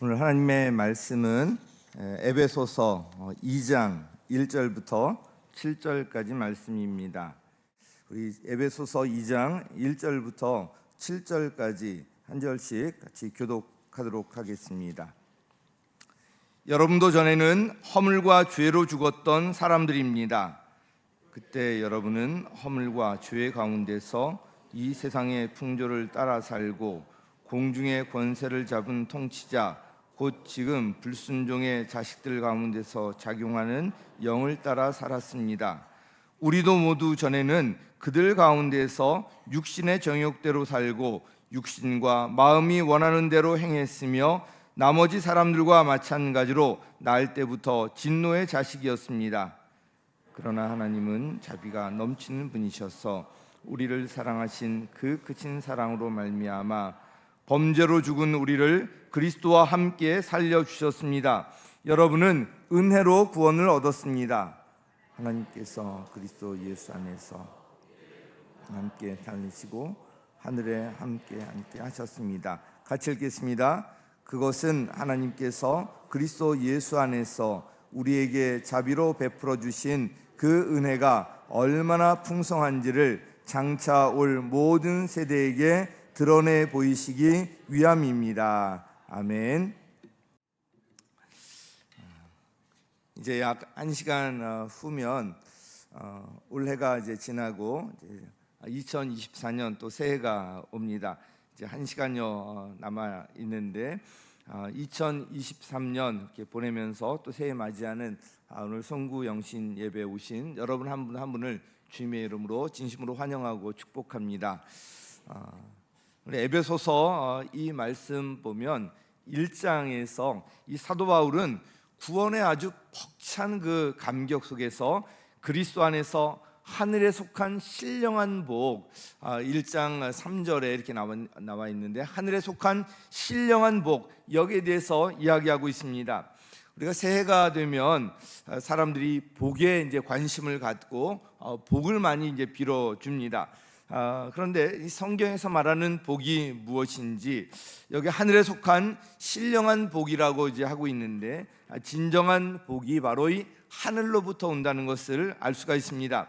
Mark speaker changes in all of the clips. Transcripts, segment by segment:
Speaker 1: 오늘 하나님의 말씀은 에베소서 2장 1절부터 7절까지 말씀입니다. 우리 에베소서 2장 1절부터 7절까지 한 절씩 같이 교독하도록 하겠습니다. 여러분도 전에는 허물과 죄로 죽었던 사람들입니다. 그때 여러분은 허물과 죄 가운데서 이 세상의 풍조를 따라 살고 공중의 권세를 잡은 통치자 곧 지금 불순종의 자식들 가운데서 작용하는 영을 따라 살았습니다. 우리도 모두 전에는 그들 가운데서 육신의 정욕대로 살고 육신과 마음이 원하는 대로 행했으며 나머지 사람들과 마찬가지로 날 때부터 진노의 자식이었습니다. 그러나 하나님은 자비가 넘치는 분이셔서 우리를 사랑하신 그 크신 사랑으로 말미암아 범죄로 죽은 우리를 그리스도와 함께 살려주셨습니다. 여러분은 은혜로 구원을 얻었습니다. 하나님께서 그리스도 예수 안에서 함께 달리시고 하늘에 함께 하셨습니다. 같이 읽겠습니다. 그것은 하나님께서 그리스도 예수 안에서 우리에게 자비로 베풀어 주신 그 은혜가 얼마나 풍성한지를 장차 올 모든 세대에게 드러내 보이시기 위함입니다. 아멘. 이제 약 1시간 후면 올해가 이제 지나고 이제 2024년 또 새해가 옵니다. 이제 1시간여 남아 있는데 2023년 이렇게 보내면서 또 새해 맞이하는 오늘 송구 영신 예배 오신 여러분 한 분 한 분을 주님의 이름으로 진심으로 환영하고 축복합니다. 에베소서 이 말씀 보면 1장에서 이 사도 바울은 구원의 아주 벅찬 그 감격 속에서 그리스도 안에서 하늘에 속한 신령한 복, 1장 3절에 이렇게 나와 있는데 하늘에 속한 신령한 복, 여기에 대해서 이야기하고 있습니다. 우리가 새해가 되면 사람들이 복에 이제 관심을 갖고 복을 많이 이제 빌어줍니다. 그런데 이 성경에서 말하는 복이 무엇인지 여기 하늘에 속한 신령한 복이라고 이제 하고 있는데 진정한 복이 바로 이 하늘로부터 온다는 것을 알 수가 있습니다.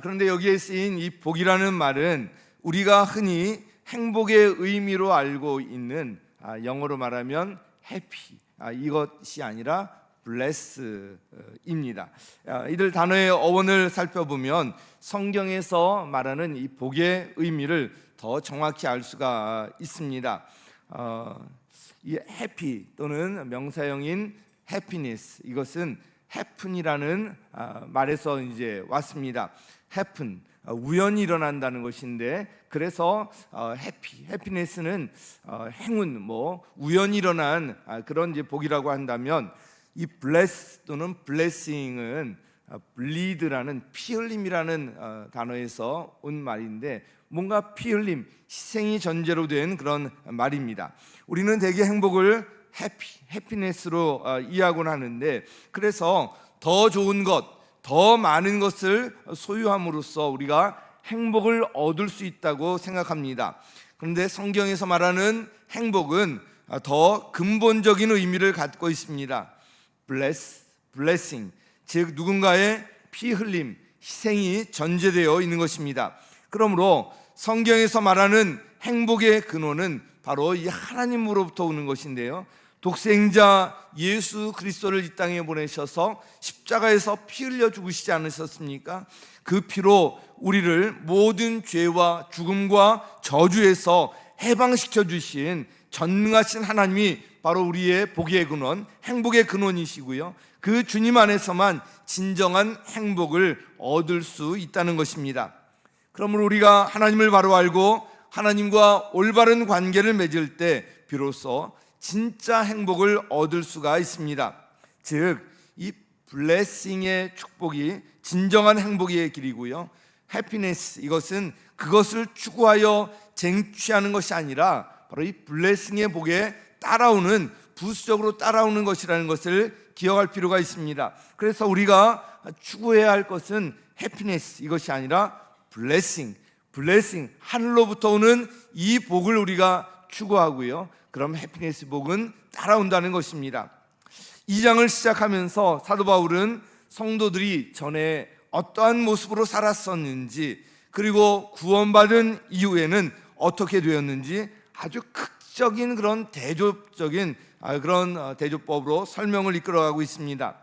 Speaker 1: 그런데 여기에 쓰인 이 복이라는 말은 우리가 흔히 행복의 의미로 알고 있는 영어로 말하면 happy 이것이 아니라 bless입니다. 이들 단어의 어원을 살펴보면 성경에서 말하는 이 복의 의미를 더 정확히 알 수가 있습니다. 이 happy 또는 명사형인 happiness 이것은 happen이라는 말에서 이제 왔습니다. happen 우연히 일어난다는 것인데 그래서 happiness는 행운 우연히 일어난 그런 이제 복이라고 한다면 이 bless 또는 blessing은 bleed라는 피 흘림이라는 단어에서 온 말인데 뭔가 피 흘림, 희생이 전제로 된 그런 말입니다. 우리는 대개 행복을 해피니스로 이해하곤 하는데 그래서 더 좋은 것, 더 많은 것을 소유함으로써 우리가 행복을 얻을 수 있다고 생각합니다. 그런데 성경에서 말하는 행복은 더 근본적인 의미를 갖고 있습니다. blessing, 즉 누군가의 피 흘림, 희생이 전제되어 있는 것입니다. 그러므로 성경에서 말하는 행복의 근원은 바로 이 하나님으로부터 오는 것인데요, 독생자 예수 그리스도를 이 땅에 보내셔서 십자가에서 피 흘려 죽으시지 않으셨습니까? 그 피로 우리를 모든 죄와 죽음과 저주에서 해방시켜 주신 전능하신 하나님이 바로 우리의 복의 근원, 행복의 근원이시고요, 그 주님 안에서만 진정한 행복을 얻을 수 있다는 것입니다. 그러므로 우리가 하나님을 바로 알고 하나님과 올바른 관계를 맺을 때 비로소 진짜 행복을 얻을 수가 있습니다. 즉, 이 블레싱의 축복이 진정한 행복의 길이고요, 해피니스 이것은 그것을 추구하여 쟁취하는 것이 아니라 바로 이 블레싱의 복에 따라오는, 부수적으로 따라오는 것이라는 것을 기억할 필요가 있습니다. 그래서 우리가 추구해야 할 것은 해피니스 이것이 아니라 블레싱 하늘로부터 오는 이 복을 우리가 추구하고요, 그럼 해피니스 복은 따라온다는 것입니다. 2장을 시작하면서 사도 바울은 성도들이 전에 어떠한 모습으로 살았었는지, 그리고 구원받은 이후에는 어떻게 되었는지 아주 극적인 그런 대조적인 그런 대조법으로 설명을 이끌어가고 있습니다.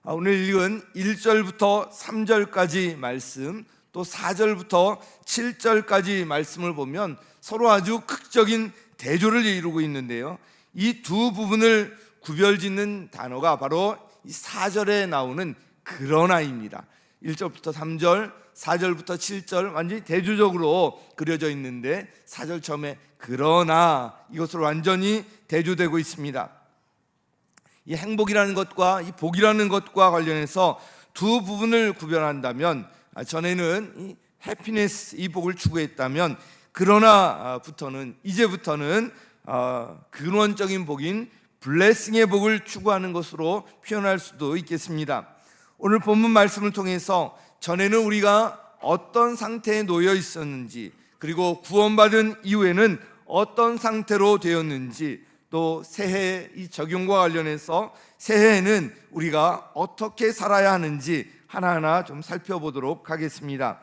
Speaker 1: 오늘 읽은 1절부터 3절까지 말씀, 또 4절부터 7절까지 말씀을 보면 서로 아주 극적인 대조를 이루고 있는데요, 이 두 부분을 구별짓는 단어가 바로 이 4절에 나오는 그러나입니다. 1절부터 3절, 4절부터 7절 완전히 대조적으로 그려져 있는데 4절 처음에 그러나, 이것으로 완전히 대조되고 있습니다. 이 행복이라는 것과 이 복이라는 것과 관련해서 두 부분을 구별한다면, 전에는 이 해피니스, 이 복을 추구했다면, 그러나부터는, 이제부터는 근원적인 복인 블레싱의 복을 추구하는 것으로 표현할 수도 있겠습니다. 오늘 본문 말씀을 통해서 전에는 우리가 어떤 상태에 놓여 있었는지, 그리고 구원받은 이후에는 어떤 상태로 되었는지, 또 새해 이 적용과 관련해서 새해에는 우리가 어떻게 살아야 하는지 하나하나 좀 살펴보도록 하겠습니다.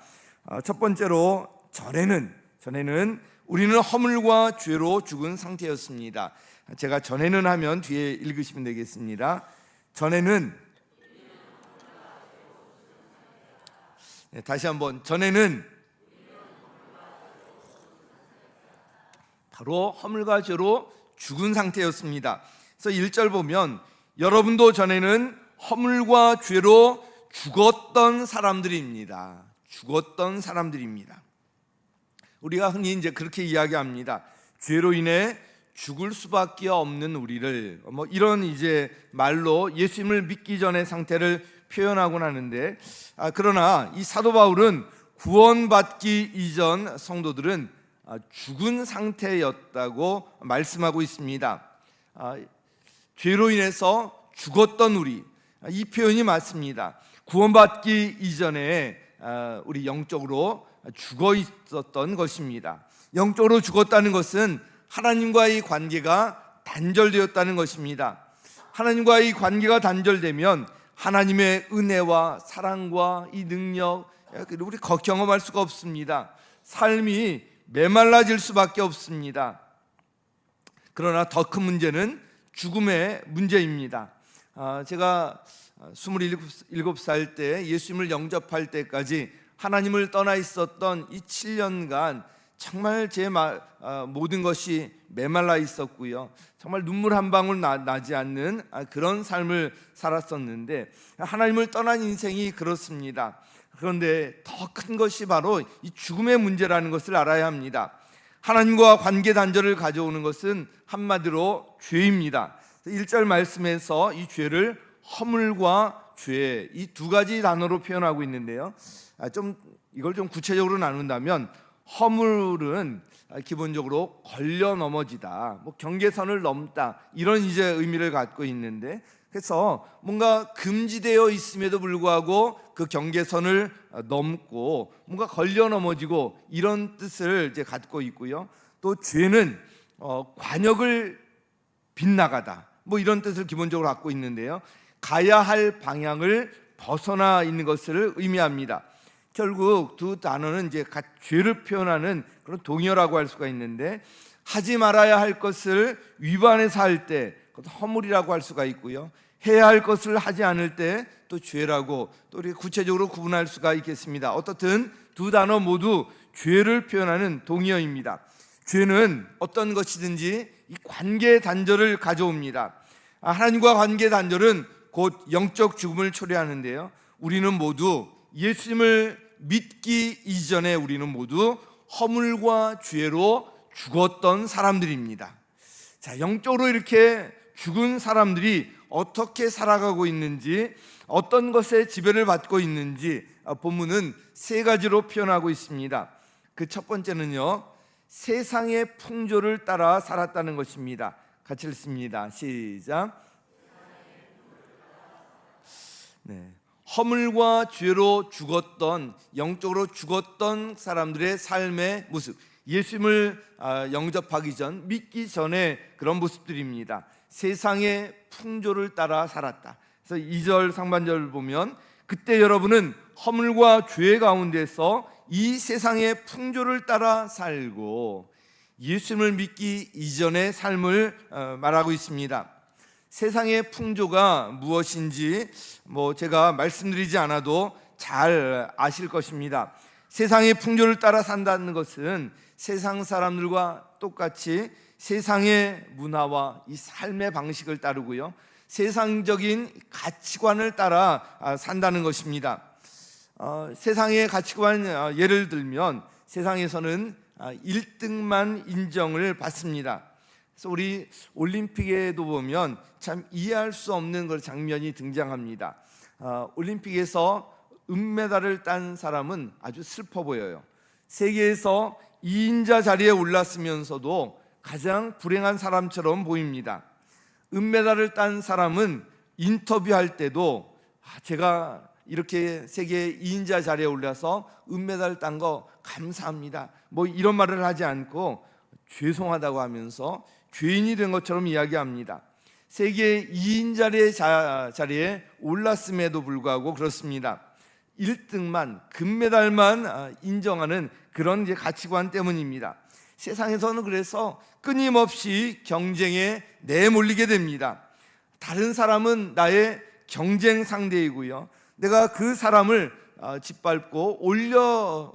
Speaker 1: 첫 번째로, 전에는 우리는 허물과 죄로 죽은 상태였습니다. 제가 전에는 하면 뒤에 읽으시면 되겠습니다. 전에는, 다시 한번, 전에는 바로 허물과 죄로 죽은 상태였습니다. 그래서 1절 보면 여러분도 전에는 허물과 죄로 죽었던 사람들입니다. 죽었던 사람들입니다. 우리가 흔히 이제 그렇게 이야기합니다. 죄로 인해 죽을 수밖에 없는 우리를, 이런 이제 말로 예수님을 믿기 전의 상태를 표현하곤 하는데, 그러나 이 사도 바울은 구원받기 이전 성도들은 죽은 상태였다고 말씀하고 있습니다. 죄로 인해서 죽었던 우리, 이 표현이 맞습니다. 구원받기 이전에 우리 영적으로 죽어 있었던 것입니다. 영적으로 죽었다는 것은 하나님과의 관계가 단절되었다는 것입니다. 하나님과의 관계가 단절되면 하나님의 은혜와 사랑과 이 능력, 우리 경험할 수가 없습니다. 삶이 메말라질 수밖에 없습니다. 그러나 더 큰 문제는 죽음의 문제입니다. 제가 27살 때 예수님을 영접할 때까지 하나님을 떠나 있었던 이 7년간 정말 제 모든 것이 메말라 있었고요, 정말 눈물 한 방울 나지 않는 그런 삶을 살았었는데, 하나님을 떠난 인생이 그렇습니다. 그런데 더 큰 것이 바로 이 죽음의 문제라는 것을 알아야 합니다. 하나님과 관계 단절을 가져오는 것은 한마디로 죄입니다. 1절 말씀에서 이 죄를 허물과 죄, 이 두 가지 단어로 표현하고 있는데요, 이걸 좀 구체적으로 나눈다면, 허물은 기본적으로 걸려 넘어지다, 경계선을 넘다, 이런 이제 의미를 갖고 있는데, 그래서 뭔가 금지되어 있음에도 불구하고 그 경계선을 넘고 뭔가 걸려 넘어지고, 이런 뜻을 이제 갖고 있고요. 또 죄는 관역을 빗나가다, 이런 뜻을 기본적으로 갖고 있는데요, 가야 할 방향을 벗어나 있는 것을 의미합니다. 결국 두 단어는 이제 죄를 표현하는 그런 동의어라고 할 수가 있는데, 하지 말아야 할 것을 위반해서 할 때 허물이라고 할 수가 있고요, 해야 할 것을 하지 않을 때 또 죄라고 또 우리가 구체적으로 구분할 수가 있겠습니다. 어떻든 두 단어 모두 죄를 표현하는 동의어입니다. 죄는 어떤 것이든지 이 관계 단절을 가져옵니다. 하나님과 관계 단절은 곧 영적 죽음을 초래하는데요, 우리는 모두 예수님을 믿기 이전에 우리는 모두 허물과 죄로 죽었던 사람들입니다. 자, 영적으로 이렇게 죽은 사람들이 어떻게 살아가고 있는지, 어떤 것에 지배를 받고 있는지 본문은 세 가지로 표현하고 있습니다. 그 첫 번째는요, 세상의 풍조를 따라 살았다는 것입니다. 같이 읽습니다. 시작. 네. 허물과 죄로 죽었던, 영적으로 죽었던 사람들의 삶의 모습, 예수님을 영접하기 전, 믿기 전에 그런 모습들입니다. 세상의 풍조를 따라 살았다. 그래서 2절 상반절 보면 그때 여러분은 허물과 죄 가운데서 이 세상의 풍조를 따라 살고, 예수님을 믿기 이전의 삶을 말하고 있습니다. 세상의 풍조가 무엇인지 제가 말씀드리지 않아도 잘 아실 것입니다. 세상의 풍조를 따라 산다는 것은 세상 사람들과 똑같이 세상의 문화와 이 삶의 방식을 따르고요, 세상적인 가치관을 따라 산다는 것입니다. 세상의 가치관, 예를 들면 세상에서는 1등만 인정을 받습니다. 그래서 우리 올림픽에도 보면 참 이해할 수 없는 그런 장면이 등장합니다. 올림픽에서 은메달을 딴 사람은 아주 슬퍼 보여요. 세계에서 2인자 자리에 올랐으면서도 가장 불행한 사람처럼 보입니다. 은메달을 딴 사람은 인터뷰할 때도 제가 이렇게 세계 2인자 자리에 올라서 은메달 딴 거 감사합니다, 이런 말을 하지 않고 죄송하다고 하면서 죄인이 된 것처럼 이야기합니다. 세계 2인 자리에 올랐음에도 불구하고 그렇습니다. 1등만, 금메달만 인정하는 그런 가치관 때문입니다. 세상에서는 그래서 끊임없이 경쟁에 내몰리게 됩니다. 다른 사람은 나의 경쟁 상대이고요, 내가 그 사람을 짓밟고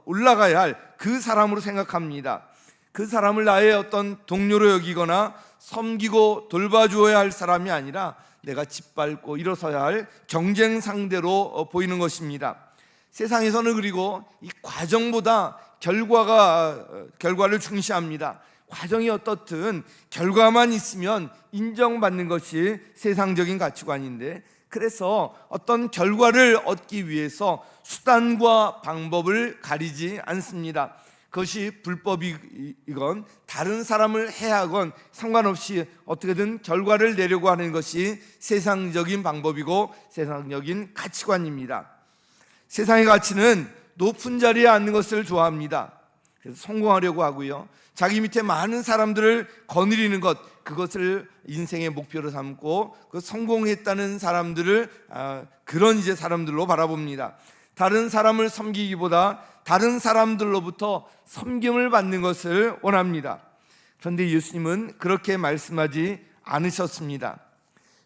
Speaker 1: 올라가야 할 그 사람으로 생각합니다. 그 사람을 나의 어떤 동료로 여기거나 섬기고 돌봐주어야 할 사람이 아니라 내가 짓밟고 일어서야 할 경쟁 상대로 보이는 것입니다. 세상에서는 그리고 이 과정보다 결과를 중시합니다. 과정이 어떻든 결과만 있으면 인정받는 것이 세상적인 가치관인데, 그래서 어떤 결과를 얻기 위해서 수단과 방법을 가리지 않습니다. 그것이 불법이건 다른 사람을 해하건 상관없이 어떻게든 결과를 내려고 하는 것이 세상적인 방법이고 세상적인 가치관입니다. 세상의 가치는 높은 자리에 앉는 것을 좋아합니다. 그래서 성공하려고 하고요, 자기 밑에 많은 사람들을 거느리는 것, 그것을 인생의 목표로 삼고 그 성공했다는 사람들을 그런 사람들로 바라봅니다. 다른 사람을 섬기기보다 다른 사람들로부터 섬김을 받는 것을 원합니다. 그런데 예수님은 그렇게 말씀하지 않으셨습니다.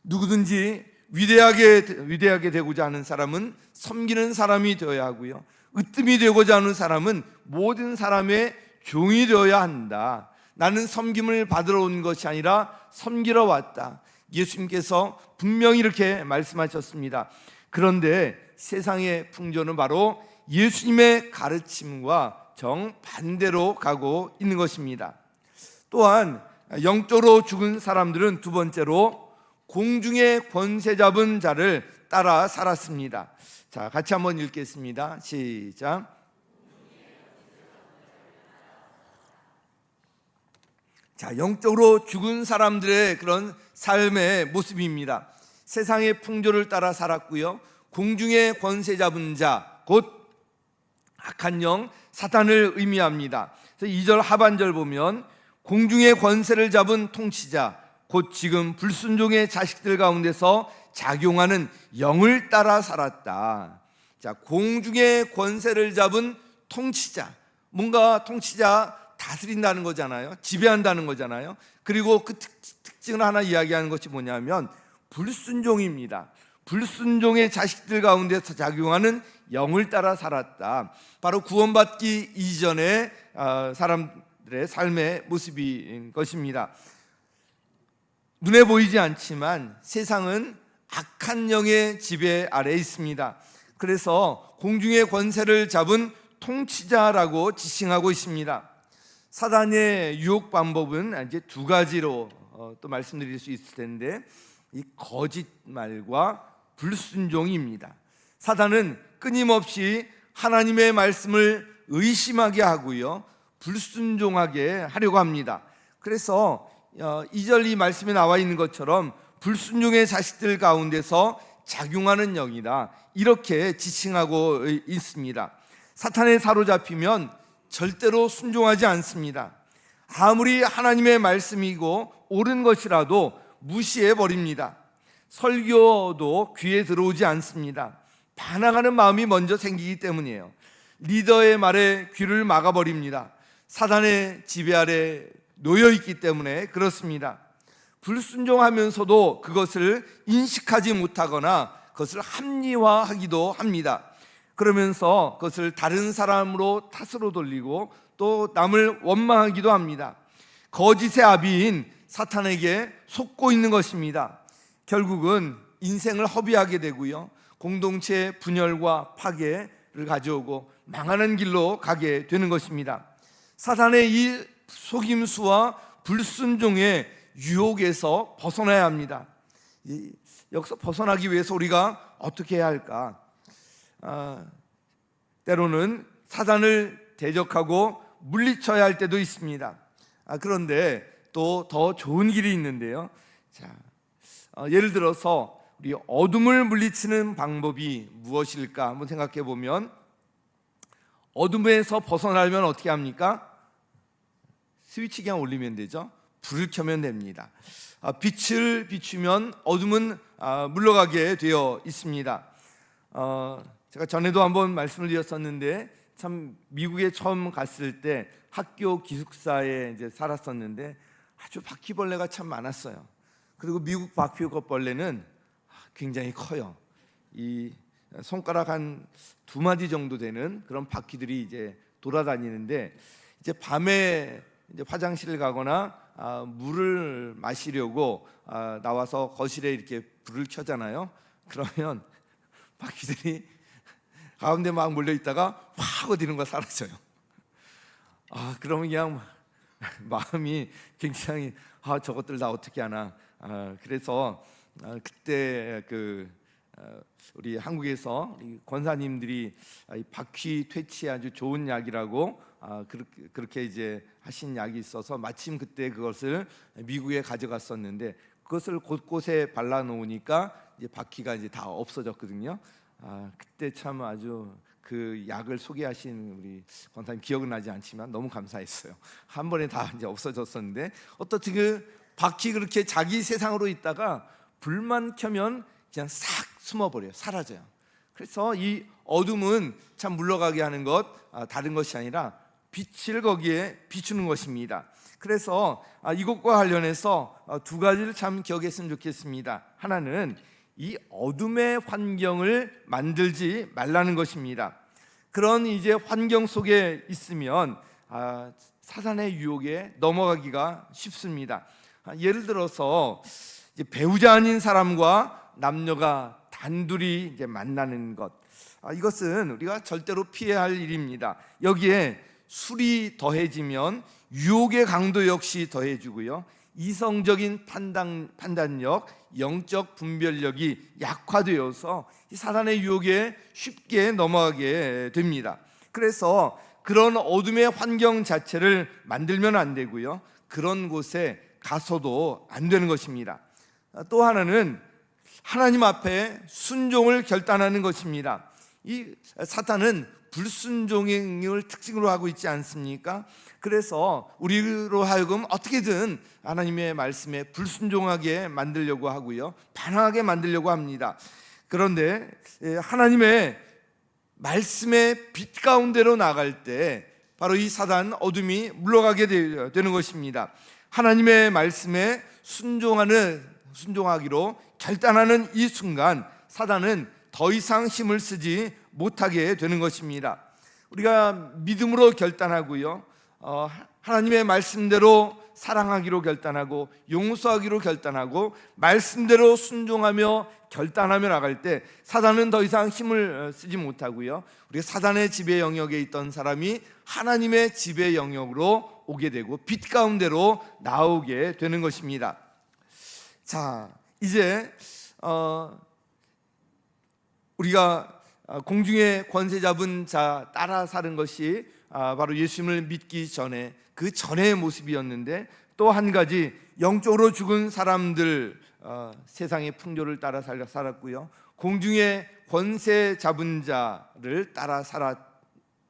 Speaker 1: 누구든지 위대하게 되고자 하는 사람은 섬기는 사람이 되어야 하고요, 으뜸이 되고자 하는 사람은 모든 사람의 종이 되어야 한다. 나는 섬김을 받으러 온 것이 아니라 섬기러 왔다. 예수님께서 분명히 이렇게 말씀하셨습니다. 그런데 세상의 풍조는 바로 예수님의 가르침과 정반대로 가고 있는 것입니다. 또한 영적으로 죽은 사람들은 두 번째로 공중의 권세 잡은 자를 따라 살았습니다. 자, 같이 한번 읽겠습니다. 시작. 자, 영적으로 죽은 사람들의 그런 삶의 모습입니다. 세상의 풍조를 따라 살았고요, 공중의 권세 잡은 자, 곧 악한 영 사탄을 의미합니다. 그래서 2절 하반절 보면 공중의 권세를 잡은 통치자, 곧 지금 불순종의 자식들 가운데서 작용하는 영을 따라 살았다. 자, 공중의 권세를 잡은 통치자, 뭔가 통치자 다스린다는 거잖아요. 지배한다는 거잖아요. 그리고 그 특징을 하나 이야기하는 것이 뭐냐면 불순종입니다. 불순종의 자식들 가운데서 작용하는 영을 따라 살았다. 바로 구원받기 이전의 사람들의 삶의 모습인 것입니다. 눈에 보이지 않지만 세상은 악한 영의 지배 아래에 있습니다. 그래서 공중의 권세를 잡은 통치자라고 지칭하고 있습니다. 사단의 유혹 방법은 이제 두 가지로 또 말씀드릴 수 있을 텐데, 이 거짓말과 불순종입니다. 사단은 끊임없이 하나님의 말씀을 의심하게 하고요, 불순종하게 하려고 합니다. 그래서 2절 이 말씀에 나와 있는 것처럼 불순종의 자식들 가운데서 작용하는 영이다, 이렇게 지칭하고 있습니다. 사탄에 사로잡히면 절대로 순종하지 않습니다. 아무리 하나님의 말씀이고 옳은 것이라도 무시해 버립니다. 설교도 귀에 들어오지 않습니다. 반항하는 마음이 먼저 생기기 때문이에요. 리더의 말에 귀를 막아버립니다. 사단의 지배 아래 놓여있기 때문에 그렇습니다. 불순종하면서도 그것을 인식하지 못하거나 그것을 합리화하기도 합니다. 그러면서 그것을 다른 사람으로 탓으로 돌리고 또 남을 원망하기도 합니다. 거짓의 아비인 사탄에게 속고 있는 것입니다. 결국은 인생을 허비하게 되고요, 공동체 분열과 파괴를 가져오고 망하는 길로 가게 되는 것입니다. 사탄의 이 속임수와 불순종의 유혹에서 벗어나야 합니다. 여기서 벗어나기 위해서 우리가 어떻게 해야 할까? 때로는 사단을 대적하고 물리쳐야 할 때도 있습니다. 그런데 또 더 좋은 길이 있는데요. 예를 들어서 우리 어둠을 물리치는 방법이 무엇일까 한번 생각해 보면, 어둠에서 벗어나려면 어떻게 합니까? 스위치 그냥 올리면 되죠. 불을 켜면 됩니다. 빛을 비추면 어둠은 물러가게 되어 있습니다. 제가 전에도 한번 말씀을 드렸었는데, 참 미국에 처음 갔을 때 학교 기숙사에 이제 살았었는데 아주 바퀴벌레가 참 많았어요. 그리고 미국 바퀴벌레는 굉장히 커요. 이 손가락 한 2마디 정도 되는 그런 바퀴들이 이제 돌아다니는데, 이제 밤에 이제 화장실을 가거나 물을 마시려고 나와서 거실에 이렇게 불을 켜잖아요. 그러면 바퀴들이 가운데 막 몰려 있다가 확 어디론가 사라져요. 그러면 그냥 마음이 굉장히 저것들 다 어떻게 하나. 그래서 그때 우리 한국에서 권사님들이 바퀴 퇴치에 아주 좋은 약이라고 그렇게 이제 하신 약이 있어서 마침 그때 그것을 미국에 가져갔었는데, 그것을 곳곳에 발라 놓으니까 이제 바퀴가 이제 다 없어졌거든요. 그때 참 아주 그 약을 소개하신 우리 권사님 기억은 나지 않지만 너무 감사했어요. 한 번에 다 이제 없어졌었는데, 어떻게 그 바퀴 그렇게 자기 세상으로 있다가 불만 켜면 그냥 싹 숨어버려요. 사라져요. 그래서 이 어둠은 참 물러가게 하는 것 다른 것이 아니라 빛을 거기에 비추는 것입니다. 그래서 이것과 관련해서 2가지를 참 기억했으면 좋겠습니다. 하나는 이 어둠의 환경을 만들지 말라는 것입니다. 그런 이제 환경 속에 있으면 사단의 유혹에 넘어가기가 쉽습니다. 예를 들어서 이제 배우자 아닌 사람과 남녀가 단둘이 이제 만나는 것, 이것은 우리가 절대로 피해야 할 일입니다. 여기에 술이 더해지면 유혹의 강도 역시 더해지고요, 이성적인 판단력, 영적 분별력이 약화되어서 이 사단의 유혹에 쉽게 넘어가게 됩니다. 그래서 그런 어둠의 환경 자체를 만들면 안 되고요, 그런 곳에 가서도 안 되는 것입니다. 또 하나는 하나님 앞에 순종을 결단하는 것입니다. 이 사탄은 불순종을 특징으로 하고 있지 않습니까? 그래서 우리로 하여금 어떻게든 하나님의 말씀에 불순종하게 만들려고 하고요, 반항하게 만들려고 합니다. 그런데 하나님의 말씀의 빛 가운데로 나갈 때 바로 이 사단 어둠이 물러가게 되는 것입니다. 하나님의 말씀에 순종하기로 결단하는 이 순간 사단은 더 이상 힘을 쓰지 못하게 되는 것입니다. 우리가 믿음으로 결단하고요, 하나님의 말씀대로 사랑하기로 결단하고 용서하기로 결단하고 말씀대로 순종하며 결단하며 나갈 때 사단은 더 이상 힘을 쓰지 못하고요, 우리가 사단의 지배 영역에 있던 사람이 하나님의 지배 영역으로 오게 되고 빛 가운데로 나오게 되는 것입니다. 자, 이제 우리가 공중의 권세 잡은 자 따라 사는 것이 바로 예수님을 믿기 전에 그 전의 모습이었는데, 또 한 가지 영적으로 죽은 사람들 세상의 풍조를 따라 살았고요, 공중의 권세 잡은 자를 따라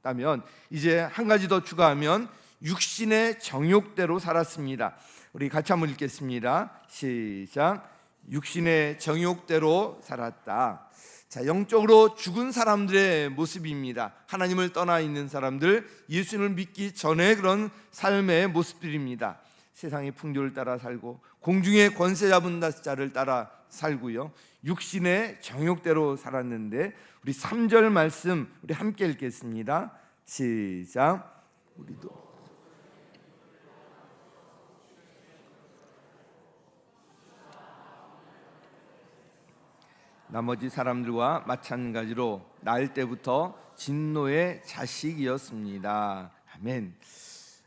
Speaker 1: 살았다면 이제 한 가지 더 추가하면 육신의 정욕대로 살았습니다. 우리 같이 한번 읽겠습니다. 시작. 육신의 정욕대로 살았다. 자, 영적으로 죽은 사람들의 모습입니다. 하나님을 떠나 있는 사람들, 예수님을 믿기 전에 그런 삶의 모습들입니다. 세상의 풍조를 따라 살고 공중의 권세 잡은 자를 따라 살고요, 육신의 정욕대로 살았는데 우리 3절 말씀 우리 함께 읽겠습니다. 시작. 우리도 나머지 사람들과 마찬가지로 날 때부터 진노의 자식이었습니다. 아멘.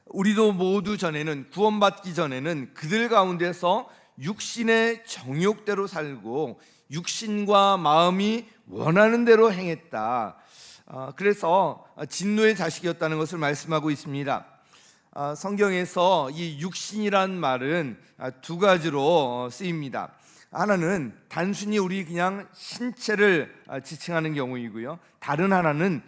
Speaker 1: 우리도 모두 전에는, 구원받기 전에는 그들 가운데서 육신의 정욕대로 살고 육신과 마음이 원하는 대로 행했다. 그래서 진노의 자식이었다는 것을 말씀하고 있습니다. 성경에서 이 육신이란 말은 두 가지로 쓰입니다. 하나는 단순히 우리 그냥 신체를 지칭하는 경우이고요, 다른 하나는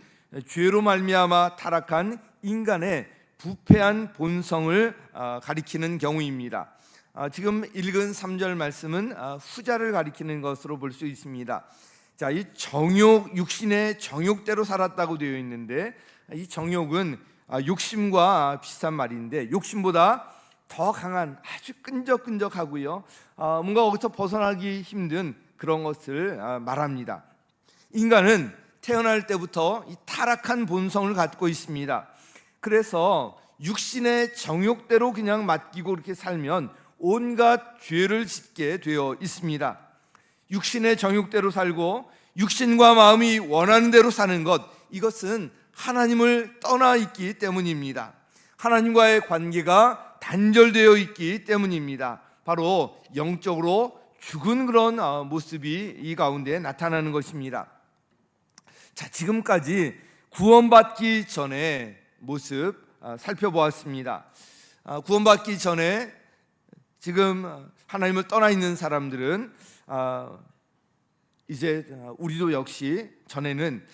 Speaker 1: 죄로 말미암아 타락한 인간의 부패한 본성을 가리키는 경우입니다. 지금 읽은 3절 말씀은 후자를 가리키는 것으로 볼 수 있습니다. 자, 이 정욕, 육신의 정욕대로 살았다고 되어 있는데 이 정욕은 욕심과 비슷한 말인데 욕심보다 더 강한, 아주 끈적끈적하고요, 뭔가 거기서 벗어나기 힘든 그런 것을 말합니다. 인간은 태어날 때부터 이 타락한 본성을 갖고 있습니다. 그래서 육신의 정욕대로 그냥 맡기고 이렇게 살면 온갖 죄를 짓게 되어 있습니다. 육신의 정욕대로 살고 육신과 마음이 원하는 대로 사는 것, 이것은 하나님을 떠나 있기 때문입니다. 하나님과의 관계가 단절되어 있기 때문입니다. 바로 영적으로 죽은 그런 모습이 이 가운데 나타나는 것입니다. 자, 지금까지 구원받기 전에 모습 살펴보았습니다. 구원받기 전에 지금 하나님을 떠나 있는 사람들은 이제 우리도 역시 전에는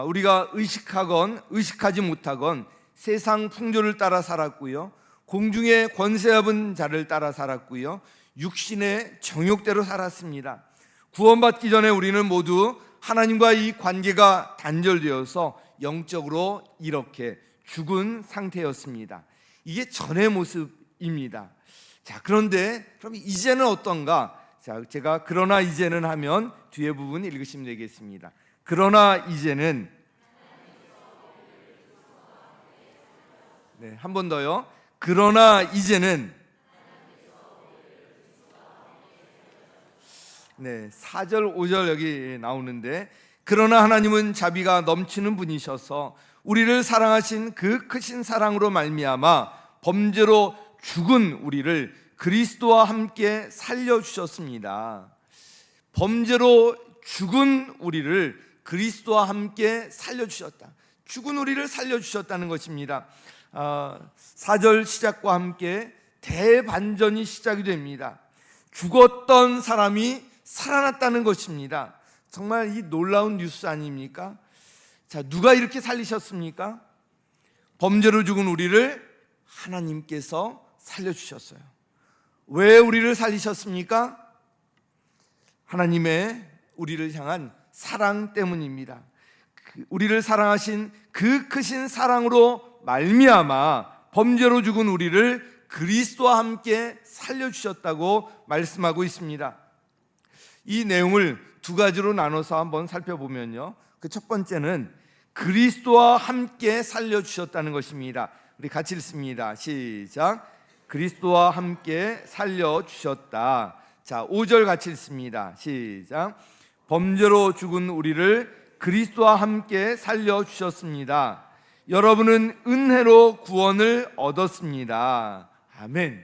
Speaker 1: 우리가 의식하건 의식하지 못하건 세상 풍조를 따라 살았고요, 공중의 권세 잡은 자를 따라 살았고요, 육신의 정욕대로 살았습니다. 구원받기 전에 우리는 모두 하나님과 이 관계가 단절되어서 영적으로 이렇게 죽은 상태였습니다. 이게 전의 모습입니다. 자, 그런데 그럼 이제는 어떤가? 자, 제가 그러나 이제는 하면 뒤에 부분 읽으시면 되겠습니다. 그러나 이제는, 네, 한 번 더요. 그러나 이제는, 네, 4절 5절 여기 나오는데, 그러나 하나님은 자비가 넘치는 분이셔서 우리를 사랑하신 그 크신 사랑으로 말미암아 범죄로 죽은 우리를 그리스도와 함께 살려주셨습니다. 범죄로 죽은 우리를 그리스도와 함께 살려주셨다. 죽은 우리를 살려주셨다는 것입니다. 4절 시작과 함께 대반전이 시작이 됩니다. 죽었던 사람이 살아났다는 것입니다. 정말 이 놀라운 뉴스 아닙니까? 자, 누가 이렇게 살리셨습니까? 범죄로 죽은 우리를 하나님께서 살려주셨어요. 왜 우리를 살리셨습니까? 하나님의 우리를 향한 사랑 때문입니다. 우리를 사랑하신 그 크신 사랑으로 말미암아 범죄로 죽은 우리를 그리스도와 함께 살려주셨다고 말씀하고 있습니다. 이 내용을 두 가지로 나눠서 한번 살펴보면요, 그 첫 번째는 그리스도와 함께 살려주셨다는 것입니다. 우리 같이 읽습니다. 시작. 그리스도와 함께 살려주셨다. 자, 5절 같이 읽습니다. 시작. 범죄로 죽은 우리를 그리스도와 함께 살려주셨습니다. 여러분은 은혜로 구원을 얻었습니다. 아멘.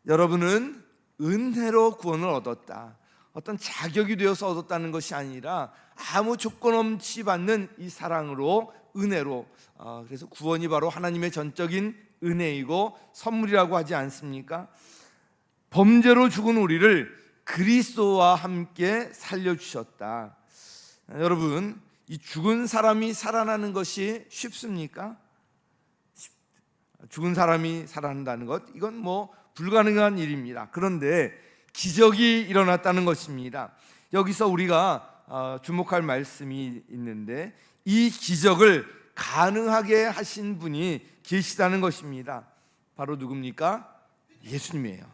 Speaker 1: 여러분은 은혜로 구원을 얻었다. 어떤 자격이 되어서 얻었다는 것이 아니라 아무 조건 없이 받는 이 사랑으로, 은혜로, 그래서 구원이 바로 하나님의 전적인 은혜이고 선물이라고 하지 않습니까? 범죄로 죽은 우리를 그리스도와 함께 살려주셨다. 여러분, 이 죽은 사람이 살아나는 것이 쉽습니까? 죽은 사람이 살아난다는 것, 이건 불가능한 일입니다. 그런데 기적이 일어났다는 것입니다. 여기서 우리가 주목할 말씀이 있는데, 이 기적을 가능하게 하신 분이 계시다는 것입니다. 바로 누굽니까? 예수님이에요.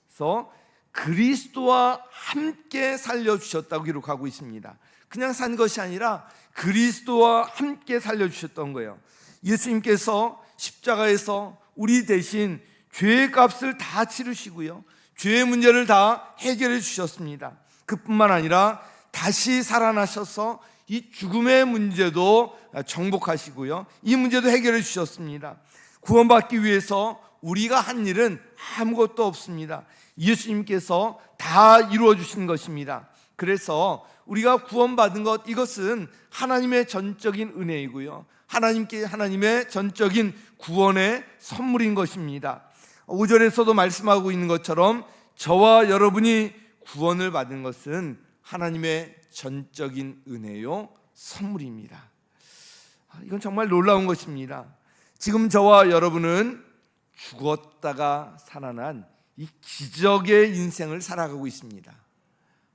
Speaker 1: 그래서 그리스도와 함께 살려주셨다고 기록하고 있습니다. 그냥 산 것이 아니라 그리스도와 함께 살려주셨던 거예요. 예수님께서 십자가에서 우리 대신 죄의 값을 다 치르시고요, 죄의 문제를 다 해결해 주셨습니다. 그뿐만 아니라 다시 살아나셔서 이 죽음의 문제도 정복하시고요, 이 문제도 해결해 주셨습니다. 구원받기 위해서 우리가 한 일은 아무것도 없습니다. 예수님께서 다 이루어 주신 것입니다. 그래서 우리가 구원받은 것, 이것은 하나님의 전적인 은혜이고요, 하나님의 전적인 구원의 선물인 것입니다. 5절에서도 말씀하고 있는 것처럼 저와 여러분이 구원을 받은 것은 하나님의 전적인 은혜요 선물입니다. 이건 정말 놀라운 것입니다. 지금 저와 여러분은 죽었다가 살아난 이 기적의 인생을 살아가고 있습니다.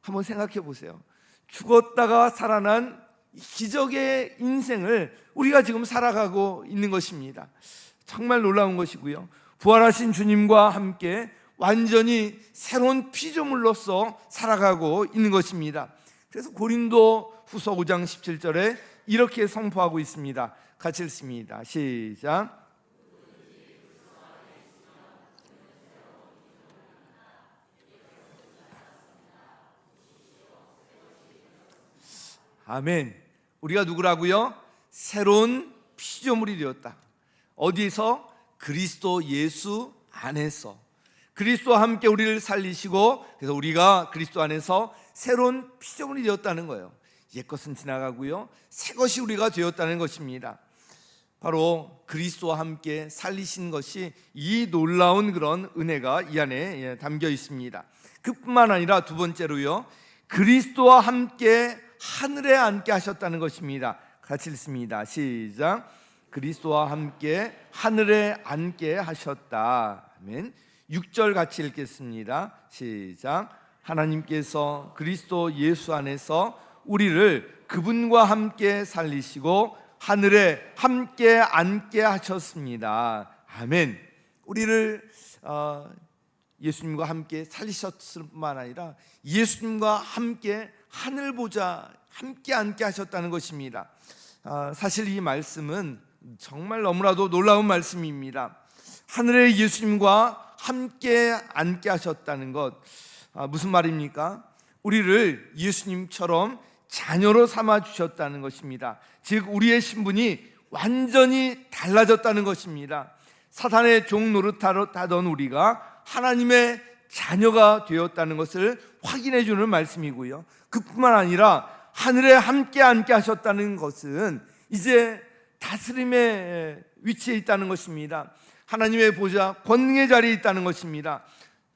Speaker 1: 한번 생각해 보세요. 죽었다가 살아난 이 기적의 인생을 우리가 지금 살아가고 있는 것입니다. 정말 놀라운 것이고요, 부활하신 주님과 함께 완전히 새로운 피조물로서 살아가고 있는 것입니다. 그래서 고린도 후서 5장 17절에 이렇게 선포하고 있습니다. 같이 읽습니다. 시작. 아멘. 우리가 누구라고요? 새로운 피조물이 되었다. 어디서? 그리스도 예수 안에서. 그리스도와 함께 우리를 살리시고, 그래서 우리가 그리스도 안에서 새로운 피조물이 되었다는 거예요. 옛것은 지나가고요, 새것이 우리가 되었다는 것입니다. 바로 그리스도와 함께 살리신 것이 이 놀라운 그런 은혜가 이 안에 담겨 있습니다. 그뿐만 아니라 두 번째로요, 그리스도와 함께 하늘에 앉게 하셨다는 것입니다. 같이 읽습니다. 시작. 그리스도와 함께 하늘에 앉게 하셨다. 아멘. 6절 같이 읽겠습니다. 시작. 하나님께서 그리스도 예수 안에서 우리를 그분과 함께 살리시고 하늘에 함께 앉게 하셨습니다. 아멘. 우리를 예수님과 함께 살리셨을 뿐만 아니라 예수님과 함께 하늘 보좌 함께 앉게 하셨다는 것입니다. 사실 이 말씀은 정말 너무나도 놀라운 말씀입니다. 하늘에 예수님과 함께 앉게 하셨다는 것, 무슨 말입니까? 우리를 예수님처럼 자녀로 삼아 주셨다는 것입니다. 즉 우리의 신분이 완전히 달라졌다는 것입니다. 사탄의 종 노릇하던 우리가 하나님의 자녀가 되었다는 것을 확인해 주는 말씀이고요, 그뿐만 아니라 하늘에 함께 앉게 하셨다는 것은 이제 다스림의 위치에 있다는 것입니다. 하나님의 보좌 권능의 자리에 있다는 것입니다.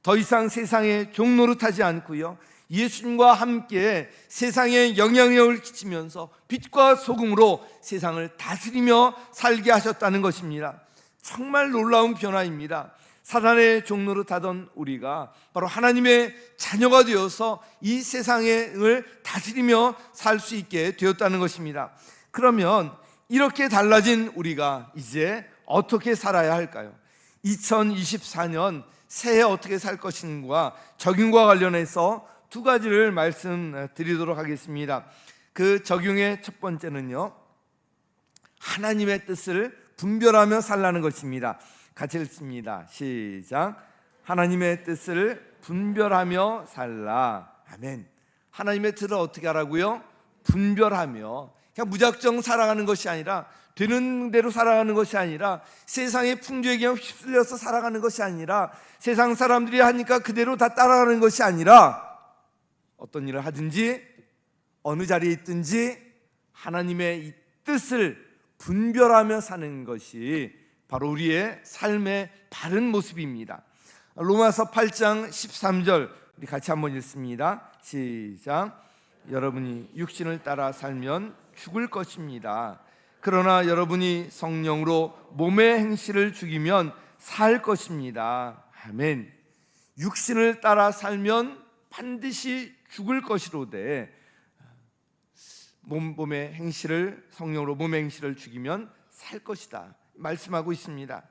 Speaker 1: 더 이상 세상에 종 노릇하지 않고요, 예수님과 함께 세상에 영향력을 끼치면서 빛과 소금으로 세상을 다스리며 살게 하셨다는 것입니다. 정말 놀라운 변화입니다. 사단의 종로를 타던 우리가 바로 하나님의 자녀가 되어서 이 세상을 다스리며 살 수 있게 되었다는 것입니다. 그러면 이렇게 달라진 우리가 이제 어떻게 살아야 할까요? 2024년 새해 어떻게 살 것인가 적용과 관련해서 두 가지를 말씀드리도록 하겠습니다. 그 적용의 첫 번째는요, 하나님의 뜻을 분별하며 살라는 것입니다. 같이 읽습니다. 시작. 하나님의 뜻을 분별하며 살라. 아멘. 하나님의 뜻을 어떻게 하라고요? 분별하며. 그냥 무작정 살아가는 것이 아니라, 되는 대로 살아가는 것이 아니라, 세상의 풍조에 그냥 휩쓸려서 살아가는 것이 아니라, 세상 사람들이 하니까 그대로 다 따라가는 것이 아니라, 어떤 일을 하든지 어느 자리에 있든지 하나님의 이 뜻을 분별하며 사는 것이 바로 우리의 삶의 바른 모습입니다. 로마서 8장 13절 우리 같이 한번 읽습니다. 시작. 여러분이 육신을 따라 살면 죽을 것입니다. 그러나 여러분이 성령으로 몸의 행실을 죽이면 살 것입니다. 아멘. 육신을 따라 살면 반드시 죽을 것이로되 몸의 행실을 성령으로 몸의 행실을 죽이면 살 것이다 말씀하고 있습니다.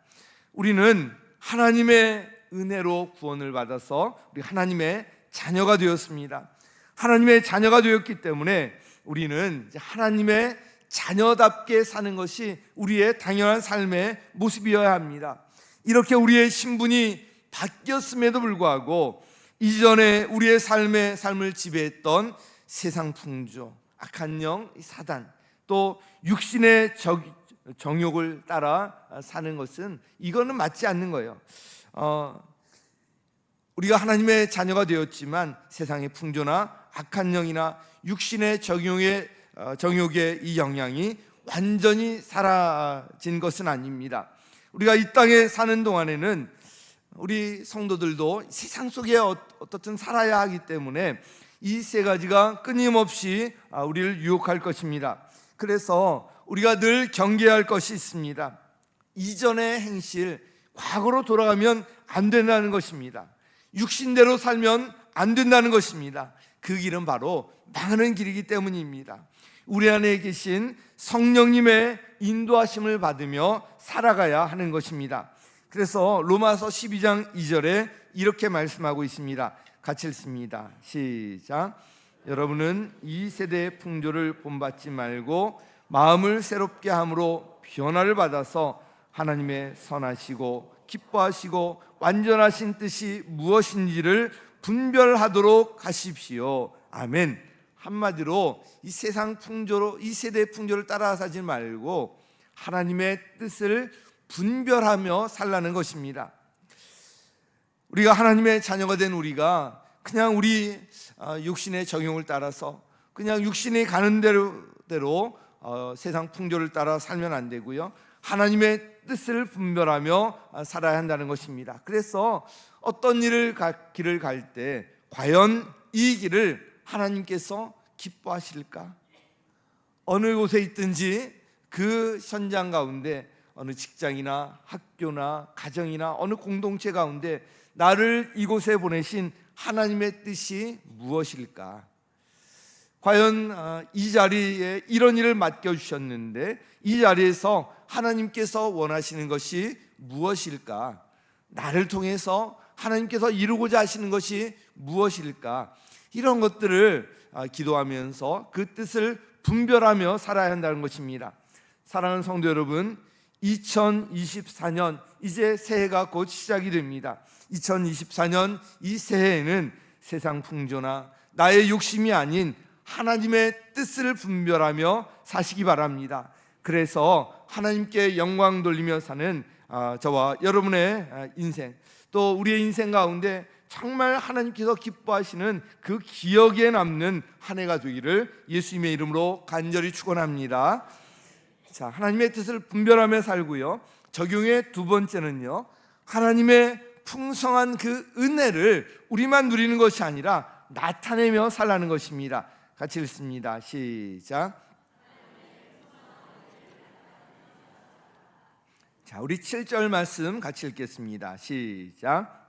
Speaker 1: 우리는 하나님의 은혜로 구원을 받아서 우리 하나님의 자녀가 되었습니다. 하나님의 자녀가 되었기 때문에 우리는 하나님의 자녀답게 사는 것이 우리의 당연한 삶의 모습이어야 합니다. 이렇게 우리의 신분이 바뀌었음에도 불구하고 이전에 우리의 삶을 지배했던 세상 풍조, 악한 영, 사단, 또 육신의 정욕을 따라 사는 것은 이거는 맞지 않는 거예요. 우리가 하나님의 자녀가 되었지만 세상의 풍조나 악한 영이나 육신의 정욕의 이 영향이 완전히 사라진 것은 아닙니다. 우리가 이 땅에 사는 동안에는 우리 성도들도 세상 속에 어떻든 살아야 하기 때문에 이 세 가지가 끊임없이 우리를 유혹할 것입니다. 그래서 우리가 늘 경계해야 할 것이 있습니다. 이전의 행실, 과거로 돌아가면 안 된다는 것입니다. 육신대로 살면 안 된다는 것입니다. 그 길은 바로 망하는 길이기 때문입니다. 우리 안에 계신 성령님의 인도하심을 받으며 살아가야 하는 것입니다. 그래서 로마서 12장 2절에 이렇게 말씀하고 있습니다. 같이 읽습니다. 시작. 여러분은 이 세대의 풍조를 본받지 말고 마음을 새롭게 함으로 변화를 받아서 하나님의 선하시고 기뻐하시고 완전하신 뜻이 무엇인지를 분별하도록 하십시오. 아멘. 한마디로 이 세상 풍조로, 이 세대의 풍조를 따라 사지 말고 하나님의 뜻을 분별하며 살라는 것입니다. 우리가 하나님의 자녀가 된 우리가 그냥 우리 육신의 정욕을 따라서 그냥 육신이 가는 대로 세상 풍조를 따라 살면 안 되고요, 하나님의 뜻을 분별하며 살아야 한다는 것입니다. 그래서 어떤 길을 갈 때 과연 이 길을 하나님께서 기뻐하실까? 어느 곳에 있든지 그 현장 가운데, 어느 직장이나 학교나 가정이나 어느 공동체 가운데 나를 이곳에 보내신 하나님의 뜻이 무엇일까? 과연 이 자리에 이런 일을 맡겨주셨는데 이 자리에서 하나님께서 원하시는 것이 무엇일까? 나를 통해서 하나님께서 이루고자 하시는 것이 무엇일까? 이런 것들을 기도하면서 그 뜻을 분별하며 살아야 한다는 것입니다. 사랑하는 성도 여러분, 2024년 이제 새해가 곧 시작이 됩니다. 2024년 이 새해에는 세상 풍조나 나의 욕심이 아닌 하나님의 뜻을 분별하며 사시기 바랍니다. 그래서 하나님께 영광 돌리며 사는 저와 여러분의 인생, 또 우리의 인생 가운데 정말 하나님께서 기뻐하시는 그 기억에 남는 한 해가 되기를 예수님의 이름으로 간절히 축원합니다. 자, 하나님의 뜻을 분별하며 살고요, 적용의 두 번째는요, 하나님의 풍성한 그 은혜를 우리만 누리는 것이 아니라 나타내며 살라는 것입니다. 같이 읽습니다. 시작. 자, 우리 7절 말씀 같이 읽겠습니다. 시작.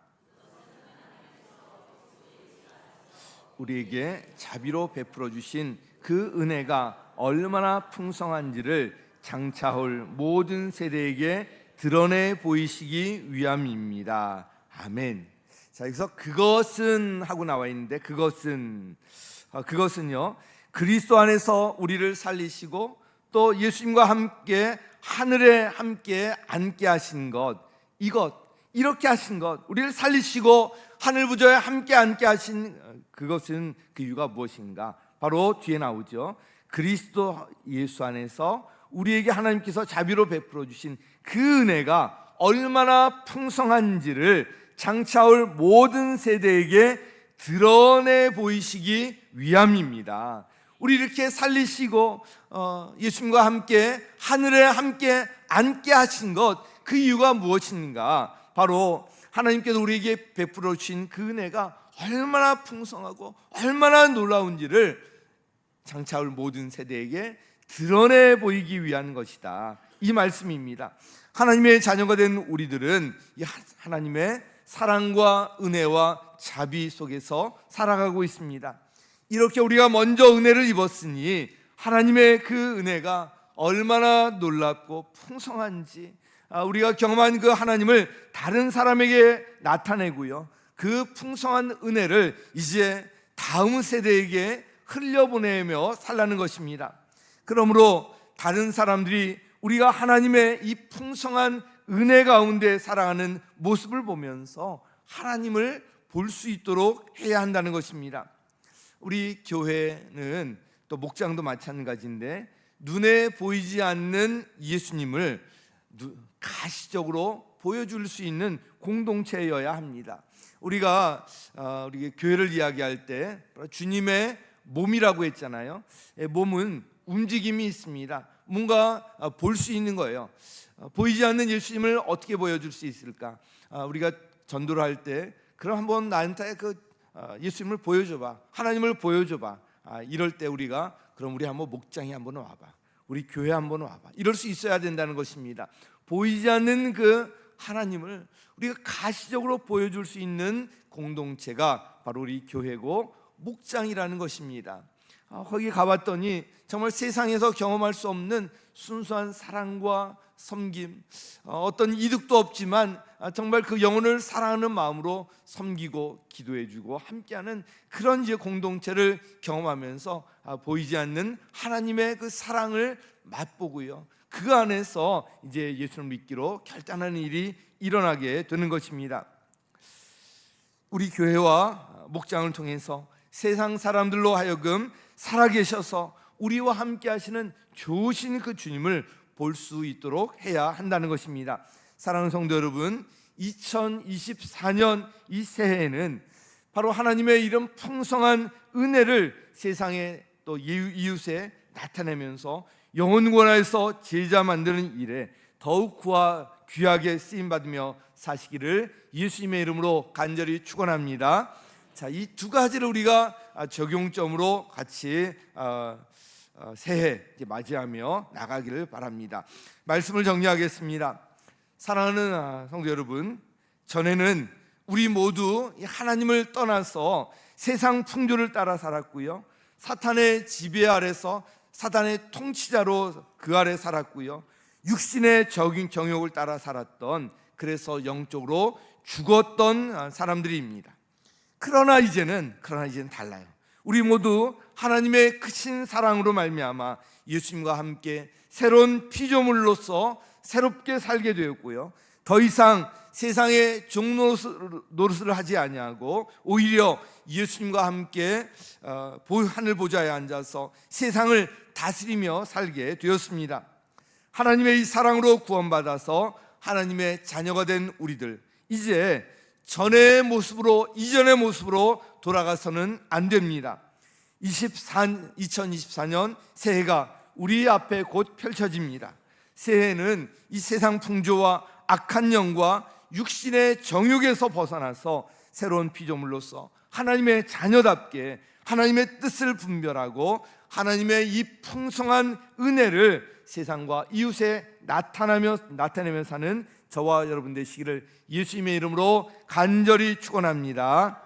Speaker 1: 우리에게 자비로 베풀어 주신 그 은혜가 얼마나 풍성한지를 장차올 모든 세대에게 드러내 보이시기 위함입니다. 아멘. 자, 여기서 그것은 하고 나와 있는데 그것은요, 그리스도 안에서 우리를 살리시고 또 예수님과 함께 하늘에 함께 앉게 하신 것, 이렇게 하신 것, 우리를 살리시고 하늘 부조에 함께 앉게 하신 그것은, 그 이유가 무엇인가? 바로 뒤에 나오죠. 그리스도 예수 안에서 우리에게 하나님께서 자비로 베풀어 주신 그 은혜가 얼마나 풍성한지를 장차올 모든 세대에게 드러내 보이시기 위함입니다. 우리 이렇게 살리시고 예수님과 함께 하늘에 함께 앉게 하신 것, 그 이유가 무엇인가? 바로 하나님께서 우리에게 베풀어 주신 그 은혜가 얼마나 풍성하고 얼마나 놀라운지를 장차올 모든 세대에게 드러내 보이기 위한 것이다, 이 말씀입니다. 하나님의 자녀가 된 우리들은 이 하나님의 사랑과 은혜와 자비 속에서 살아가고 있습니다. 이렇게 우리가 먼저 은혜를 입었으니 하나님의 그 은혜가 얼마나 놀랍고 풍성한지 우리가 경험한 그 하나님을 다른 사람에게 나타내고요, 그 풍성한 은혜를 이제 다음 세대에게 흘려보내며 살라는 것입니다. 그러므로 다른 사람들이 우리가 하나님의 이 풍성한 은혜 가운데 살아가는 모습을 보면서 하나님을 볼 수 있도록 해야 한다는 것입니다. 우리 교회는 또 목장도 마찬가지인데 눈에 보이지 않는 예수님을 가시적으로 보여줄 수 있는 공동체여야 합니다. 우리가 우리 교회를 이야기할 때 주님의 몸이라고 했잖아요. 몸은 움직임이 있습니다. 뭔가 볼 수 있는 거예요. 보이지 않는 예수님을 어떻게 보여줄 수 있을까? 우리가 전도를 할 때 그럼 한번 나한테 예수님을 보여줘봐, 하나님을 보여줘봐. 이럴 때 우리가 그럼 우리 한번 목장에 한번 와봐, 우리 교회 한번 와봐, 이럴 수 있어야 된다는 것입니다. 보이지 않는 그 하나님을 우리가 가시적으로 보여줄 수 있는 공동체가 바로 우리 교회고 목장이라는 것입니다. 거기 가봤더니 정말 세상에서 경험할 수 없는 순수한 사랑과 섬김, 어떤 이득도 없지만 정말 그 영혼을 사랑하는 마음으로 섬기고 기도해주고 함께하는 그런 이제 공동체를 경험하면서 보이지 않는 하나님의 그 사랑을 맛보고요, 그 안에서 이제 예수를 믿기로 결단하는 일이 일어나게 되는 것입니다. 우리 교회와 목장을 통해서 세상 사람들로 하여금 살아계셔서 우리와 함께 하시는 좋으신 그 주님을 볼 수 있도록 해야 한다는 것입니다. 사랑하는 성도 여러분, 2024년 이 새해에는 바로 하나님의 이런 풍성한 은혜를 세상에 또 이웃에 나타내면서 영혼권에서 제자 만드는 일에 더욱 귀하게 쓰임받으며 사시기를 예수님의 이름으로 간절히 축원합니다. 자, 이 두 가지를 우리가 적용점으로 같이 새해 맞이하며 나가기를 바랍니다. 말씀을 정리하겠습니다. 사랑하는 성도 여러분, 전에는 우리 모두 하나님을 떠나서 세상 풍조를 따라 살았고요, 사탄의 지배 아래서 사탄의 통치자로 그 아래 살았고요, 육신의 정욕을 따라 살았던, 그래서 영적으로 죽었던 사람들입니다. 그러나 이제는 달라요. 우리 모두 하나님의 크신 사랑으로 말미암아 예수님과 함께 새로운 피조물로서 새롭게 살게 되었고요, 더 이상 세상의 종노릇을 하지 아니하고 오히려 예수님과 함께 하늘 보좌에 앉아서 세상을 다스리며 살게 되었습니다. 하나님의 이 사랑으로 구원받아서 하나님의 자녀가 된 우리들, 이제 이전의 모습으로 돌아가서는 안 됩니다. 2024년 새해가 우리 앞에 곧 펼쳐집니다. 새해는 이 세상 풍조와 악한 영과 육신의 정욕에서 벗어나서 새로운 피조물로서 하나님의 자녀답게 하나님의 뜻을 분별하고 하나님의 이 풍성한 은혜를 세상과 이웃에 나타내며 사는 저와 여러분 되시기를 예수님의 이름으로 간절히 축원합니다.